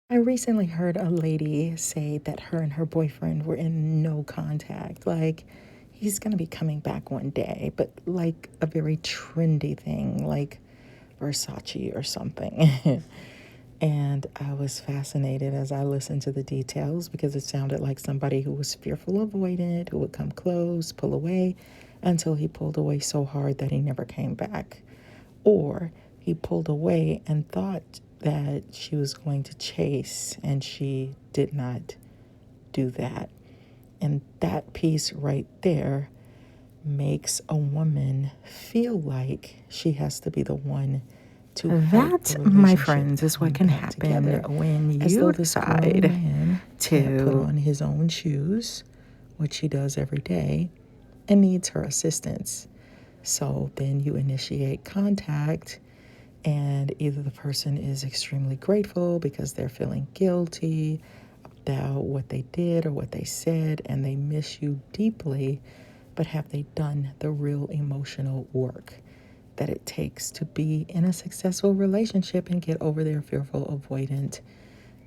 I recently heard a lady say that her and her boyfriend were in no contact. Like, he's going to be coming back one day, but like a very trendy thing, like Versace or something. And I was fascinated as I listened to the details because it sounded like somebody who was fearful avoidant, who would come close, pull away until he pulled away so hard that he never came back. Or he pulled away and thought that she was going to chase, and she did not do that. And that piece right there makes a woman feel like she has to be the one to help the That, my relationship friends, is what come can back happen together. when As though you this grown decide man can't put to. on his own shoes, which he does every day, and needs her assistance. So then you initiate contact, and either the person is extremely grateful because they're feeling guilty about what they did or what they said, and they miss you deeply, but have they done the real emotional work that it takes to be in a successful relationship and get over their fearful avoidant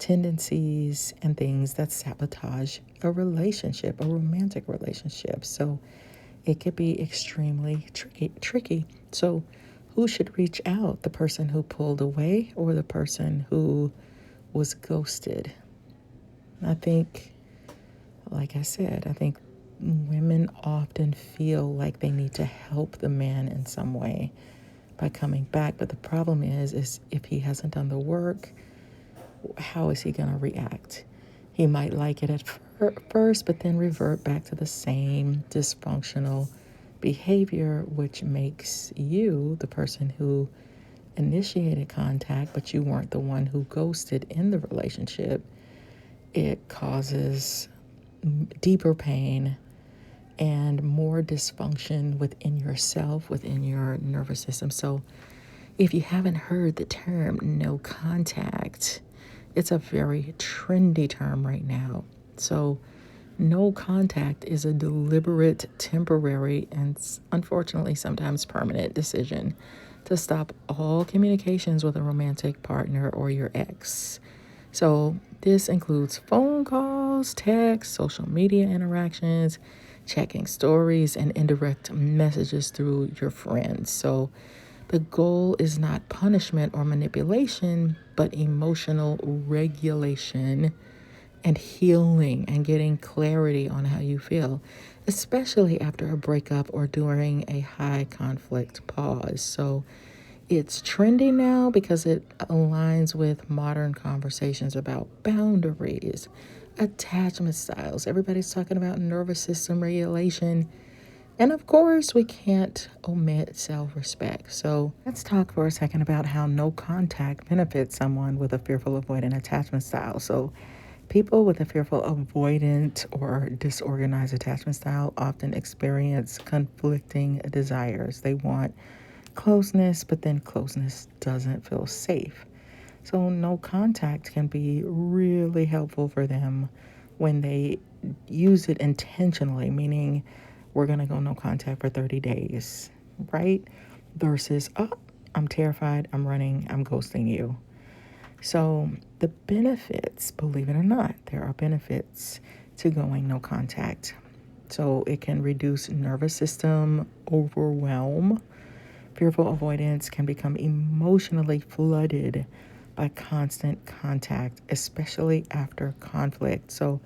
tendencies and things that sabotage a relationship, a romantic relationship. So it could be extremely tricky. So who should reach out? The person who pulled away or the person who was ghosted? I think, like I said, I think women often feel like they need to help the man in some way by coming back. But the problem is if he hasn't done the work, how is he going to react? He might like it at first, but then revert back to the same dysfunctional behavior, which makes you the person who initiated contact, but you weren't the one who ghosted in the relationship. It causes deeper pain and more dysfunction within yourself, within your nervous system. So if you haven't heard the term no contact, it's a very trendy term right now. So no contact is a deliberate, temporary, and unfortunately sometimes permanent decision to stop all communications with a romantic partner or your ex. So this includes phone calls, texts, social media interactions, checking stories, and indirect messages through your friends. So the goal is not punishment or manipulation, but emotional regulation and healing and getting clarity on how you feel, especially after a breakup or during a high conflict pause. So it's trendy now because it aligns with modern conversations about boundaries, attachment styles. Everybody's talking about nervous system regulation. And of course, we can't omit self respect. So let's talk for a second about how no contact benefits someone with a fearful avoidant attachment style. So, people with a fearful avoidant or disorganized attachment style often experience conflicting desires. They want closeness, but then closeness doesn't feel safe. So, no contact can be really helpful for them when they use it intentionally, meaning we're going to go no contact for 30 days, right? Versus, oh, I'm terrified, I'm running, I'm ghosting you. So, the benefits, believe it or not, there are benefits to going no contact. So, it can reduce nervous system overwhelm. Fearful avoidance can become emotionally flooded by constant contact, especially after conflict. So,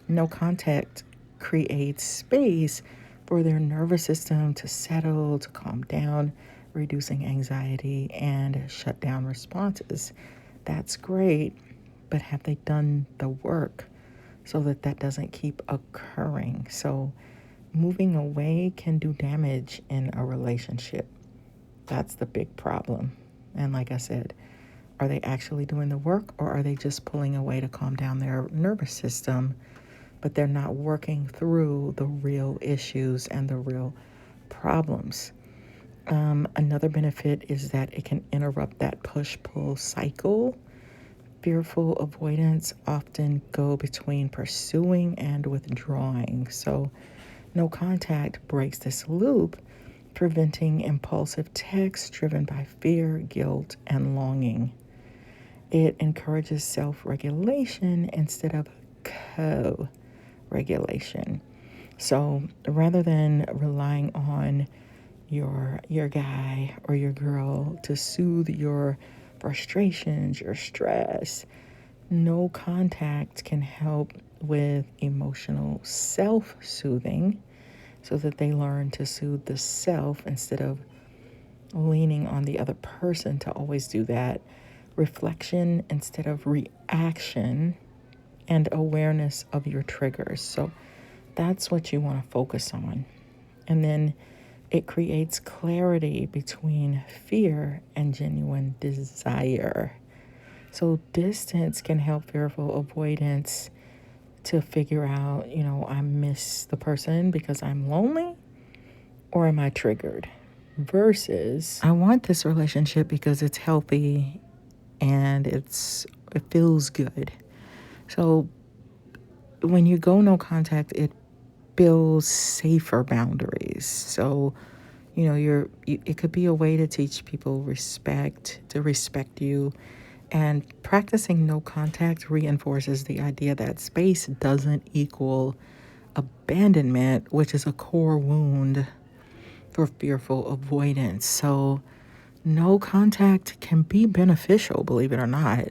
no contact creates space for their nervous system to settle, to calm down, reducing anxiety and shut down responses. That's great, but have they done the work so that that doesn't keep occurring? So, moving away can do damage in a relationship. That's the big problem. And like I said, are they actually doing the work, or are they just pulling away to calm down their nervous system, but they're not working through the real issues and the real problems? Another benefit is that it can interrupt that push-pull cycle. Fearful avoidance often go between pursuing and withdrawing. So no contact breaks this loop, preventing impulsive texts driven by fear, guilt, and longing. It encourages self-regulation instead of co-regulation. So rather than relying on your guy or your girl to soothe your frustrations, your stress, no contact can help with emotional self-soothing so that they learn to soothe the self instead of leaning on the other person to always do that. Reflection instead of reaction, and awareness of your triggers. So that's what you want to focus on. And then it creates clarity between fear and genuine desire. So distance can help fearful avoidance to figure out, I miss the person because I'm lonely, or am I triggered? Versus, I want this relationship because it's healthy and it feels good. So when you go no contact, it builds safer boundaries. So, it could be a way to teach people to respect you. And practicing no contact reinforces the idea that space doesn't equal abandonment, which is a core wound for fearful avoidance. So no contact can be beneficial, believe it or not,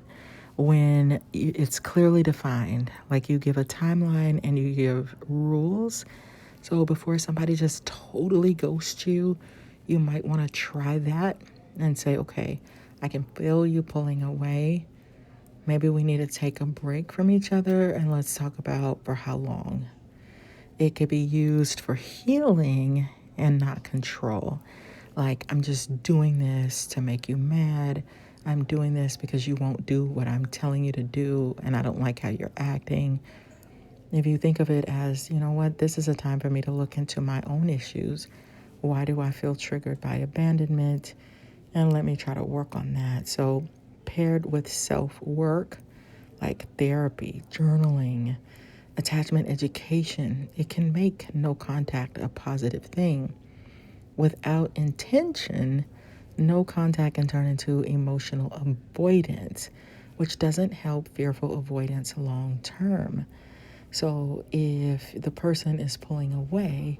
when it's clearly defined. Like you give a timeline and you give rules. So before somebody just totally ghosts you, you might want to try that and say, okay, I can feel you pulling away. Maybe we need to take a break from each other and let's talk about for how long. It could be used for healing and not control. Like, I'm just doing this to make you mad. I'm doing this because you won't do what I'm telling you to do, and I don't like how you're acting. If you think of it as, this is a time for me to look into my own issues. Why do I feel triggered by abandonment? And let me try to work on that. So, paired with self-work, like therapy, journaling, attachment education, it can make no contact a positive thing. Without intention, no contact can turn into emotional avoidance, which doesn't help fearful avoidance long term. So if the person is pulling away,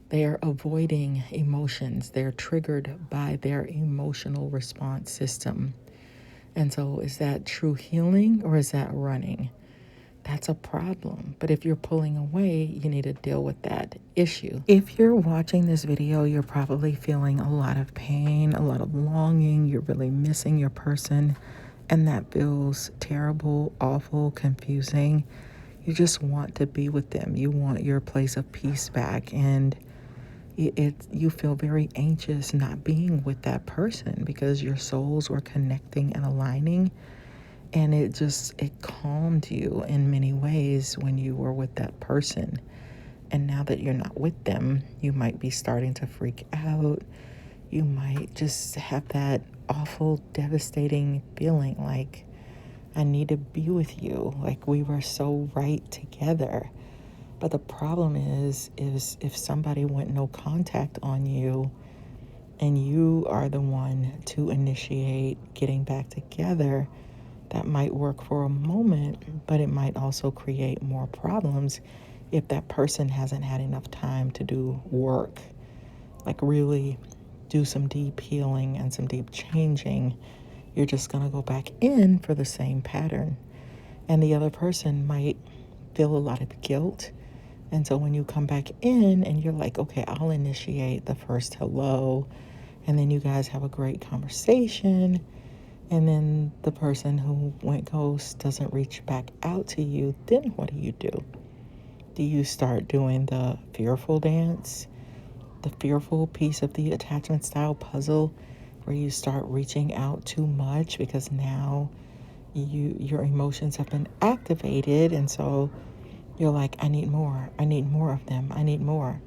they are avoiding emotions. They're triggered by their emotional response system. And so is that true healing or is that running? That's a problem. But if you're pulling away, you need to deal with that issue. If you're watching this video, you're probably feeling a lot of pain, a lot of longing. You're really missing your person. And that feels terrible, awful, confusing. You just want to be with them. You want your place of peace back. And you feel very anxious not being with that person because your souls were connecting and aligning. And it calmed you in many ways when you were with that person. And now that you're not with them, you might be starting to freak out. You might just have that awful, devastating feeling like, I need to be with you. Like we were so right together. But the problem is if somebody went no contact on you and you are the one to initiate getting back together, that might work for a moment, but it might also create more problems if that person hasn't had enough time to do work, like really do some deep healing and some deep changing. You're just going to go back in for the same pattern. And the other person might feel a lot of guilt. And so when you come back in and you're like, okay, I'll initiate the first hello, and then you guys have a great conversation, and then the person who went ghost doesn't reach back out to you, then what do? Do you start doing the fearful dance, the fearful piece of the attachment style puzzle, where you start reaching out too much because now your emotions have been activated, and so you're like, I need more of them, I need more.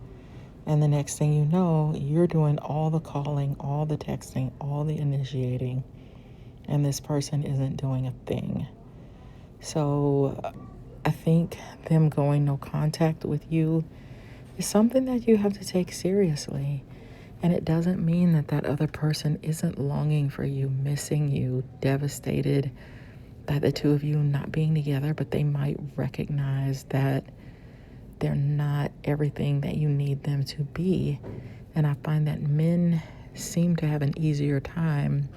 And the next thing you know, you're doing all the calling, all the texting, all the initiating, and this person isn't doing a thing. So I think them going no contact with you is something that you have to take seriously. And it doesn't mean that that other person isn't longing for you, missing you, devastated by the two of you not being together, but they might recognize that they're not everything that you need them to be. And I find that men seem to have an easier time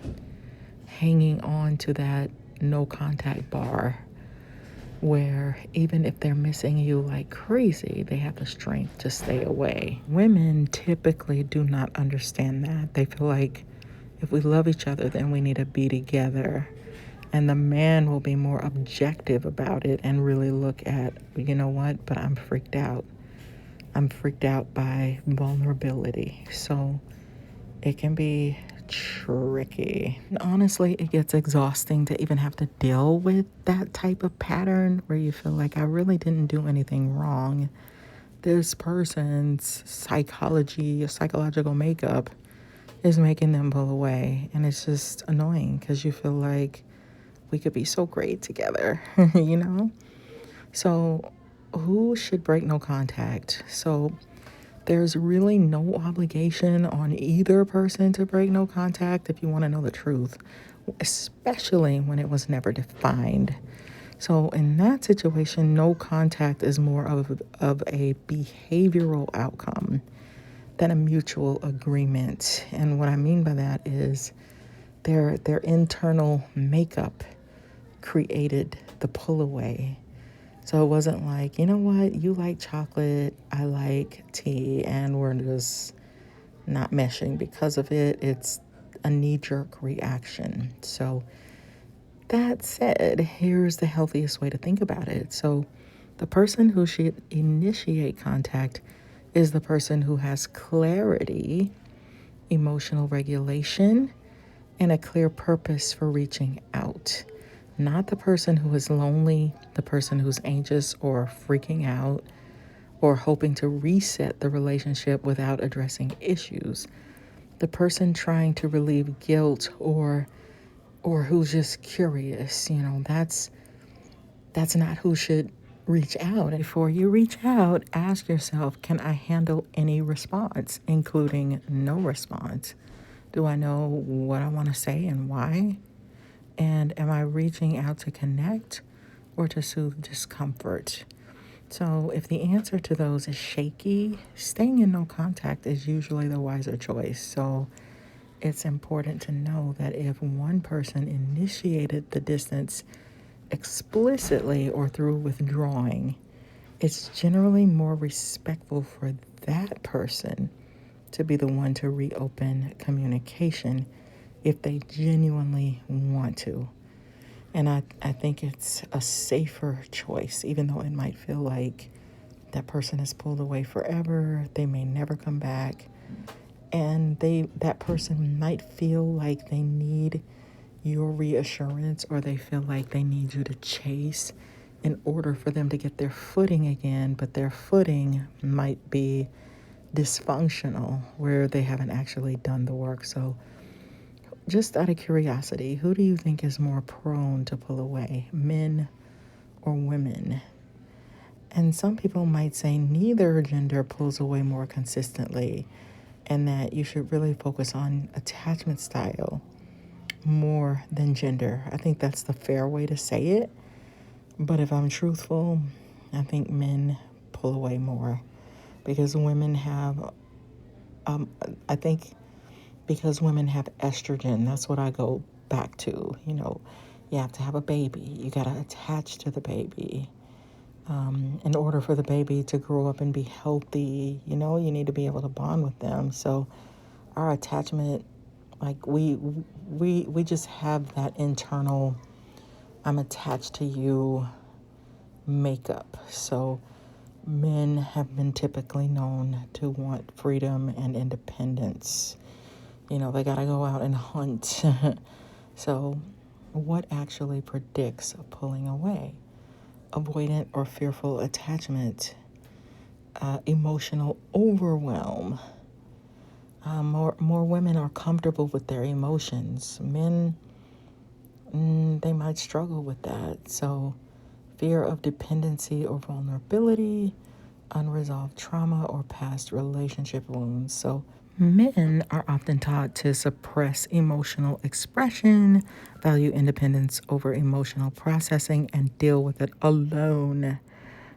hanging on to that no contact bar, where even if they're missing you like crazy, they have the strength to stay away. Women typically do not understand that. They feel like if we love each other, then we need to be together. And the man will be more objective about it and really look at, you know what, but I'm freaked out. I'm freaked out by vulnerability. So it can be tricky. And honestly, it gets exhausting to even have to deal with that type of pattern where you feel like I really didn't do anything wrong. This person's psychological makeup is making them pull away. And it's just annoying because you feel like we could be so great together, you know? So who should break no contact? So there's really no obligation on either person to break no contact if you want to know the truth, especially when it was never defined. So in that situation, no contact is more of a behavioral outcome than a mutual agreement. And what I mean by that is their internal makeup created the pull away. So it wasn't like, you know what, you like chocolate, I like tea, and we're just not meshing because of it. It's a knee-jerk reaction. So that said, here's the healthiest way to think about it. So the person who should initiate contact is the person who has clarity, emotional regulation, and a clear purpose for reaching out. Not the person who is lonely, the person who's anxious or freaking out, or hoping to reset the relationship without addressing issues. The person trying to relieve guilt or who's just curious, that's not who should reach out. Before you reach out, ask yourself, can I handle any response, including no response? Do I know what I want to say and why? And am I reaching out to connect or to soothe discomfort? So if the answer to those is shaky, staying in no contact is usually the wiser choice. So it's important to know that if one person initiated the distance explicitly or through withdrawing, it's generally more respectful for that person to be the one to reopen communication if they genuinely want to. And I think it's a safer choice, even though it might feel like that person is pulled away forever, they may never come back, and that person might feel like they need your reassurance, or they feel like they need you to chase in order for them to get their footing again, but their footing might be dysfunctional where they haven't actually done the work. So just out of curiosity, who do you think is more prone to pull away, men or women? And some people might say neither gender pulls away more consistently, and that you should really focus on attachment style more than gender. I think that's the fair way to say it. But if I'm truthful, I think men pull away more because women have, I think because women have estrogen. That's what I go back to. You have to have a baby. You got to attach to the baby. In order for the baby to grow up and be healthy, you need to be able to bond with them. So our attachment, like we just have that internal, I'm attached to you makeup. So men have been typically known to want freedom and independence. They got to go out and hunt. So what actually predicts a pulling away? Avoidant or fearful attachment, emotional overwhelm. More women are comfortable with their emotions. Men, they might struggle with that. So fear of dependency or vulnerability, unresolved trauma, or past relationship wounds. So Men are often taught to suppress emotional expression, value independence over emotional processing, and deal with it alone.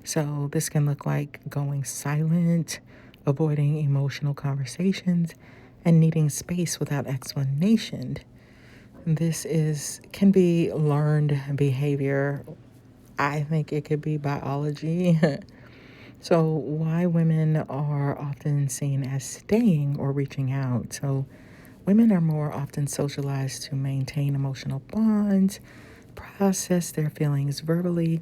So, this can look like going silent, avoiding emotional conversations, and needing space without explanation. This can be learned behavior. I think it could be biology. So, why women are often seen as staying or reaching out. So, women are more often socialized to maintain emotional bonds, process their feelings verbally,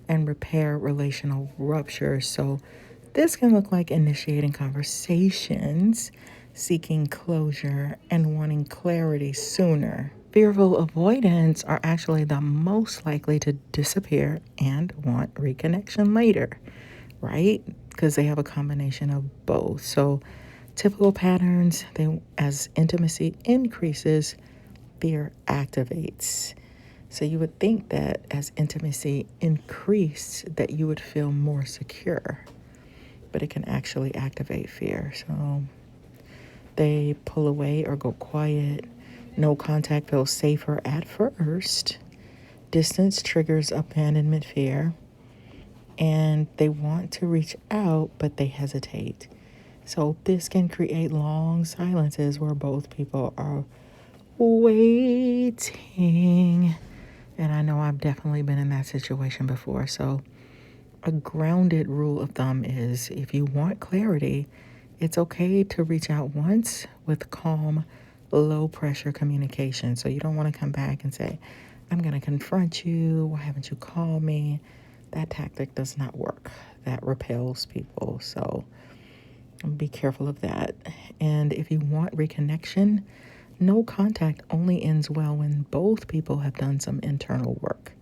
and repair relational ruptures. So, this can look like initiating conversations, seeking closure, and wanting clarity sooner. Fearful avoidants are actually the most likely to disappear and want reconnection later, right? Because they have a combination of both. So, typical patterns, as intimacy increases, fear activates. So you would think that as intimacy increased, that you would feel more secure, but it can actually activate fear. So they pull away or go quiet. No contact feels safer at first. Distance triggers abandonment fear, and they want to reach out, but they hesitate. So this can create long silences where both people are waiting. And I know I've definitely been in that situation before. So a grounded rule of thumb is if you want clarity, it's okay to reach out once with calm, low pressure communication. So you don't want to come back and say, I'm going to confront you. Why haven't you called me? That tactic does not work. That repels people. So be careful of that. And if you want reconnection, no contact only ends well when both people have done some internal work.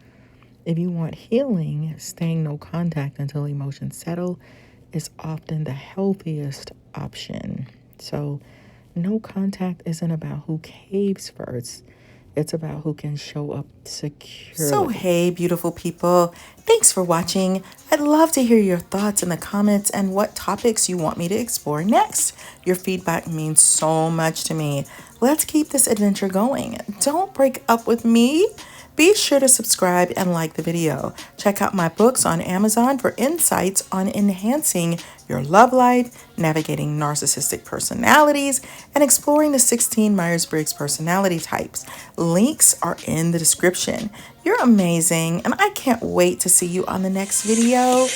If you want healing, staying no contact until emotions settle is often the healthiest option. So, no contact isn't about who caves first. It's about who can show up securely. So, hey, beautiful people. Thanks for watching. I'd love to hear your thoughts in the comments and what topics you want me to explore next. Your feedback means so much to me. Let's keep this adventure going. Don't break up with me. Be sure to subscribe and like the video. Check out my books on Amazon for insights on enhancing your love life, navigating narcissistic personalities, and exploring the 16 Myers-Briggs personality types. Links are in the description. You're amazing, and I can't wait to see you on the next video.